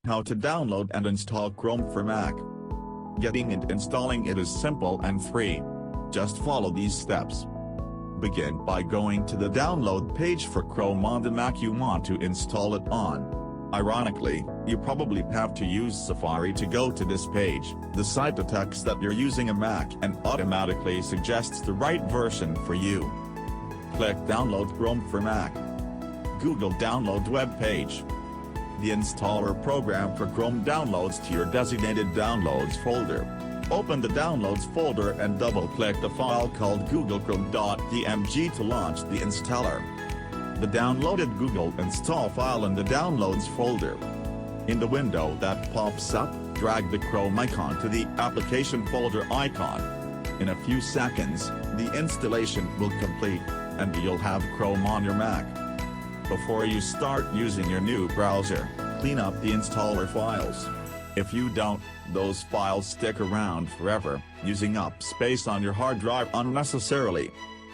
How to download and install Chrome for Mac. Getting and installing it is simple and free. Just follow these steps. Begin by going to the download page for Chrome on the Mac you want to install it on. Ironically, you probably have to use Safari to go to this page. The site detects that you're using a Mac and automatically suggests the right version for you. Click Download Chrome for Mac. Google Download web page. The installer program for Chrome downloads to your designated Downloads folder. Open the Downloads folder and double-click the file called googlechrome.dmg to launch the installer. The downloaded Google install file in the Downloads folder. In the window that pops up, drag the Chrome icon to the Application folder icon. In a few seconds, the installation will complete, and you'll have Chrome on your Mac. Before you start using your new browser, clean up the installer files. If you don't, those files stick around forever, using up space on your hard drive unnecessarily.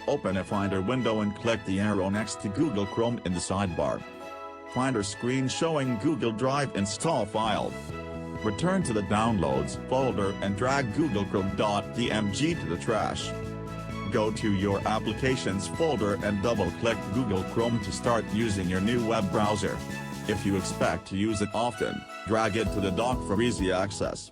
Open a Finder window and click the arrow next to Google Chrome in the sidebar. Find a screen showing Google Drive install file. Return to the Downloads folder and drag googlechrome.dmg to the trash. Go to your Applications folder and double-click Google Chrome to start using your new web browser. If you expect to use it often, drag it to the dock for easy access.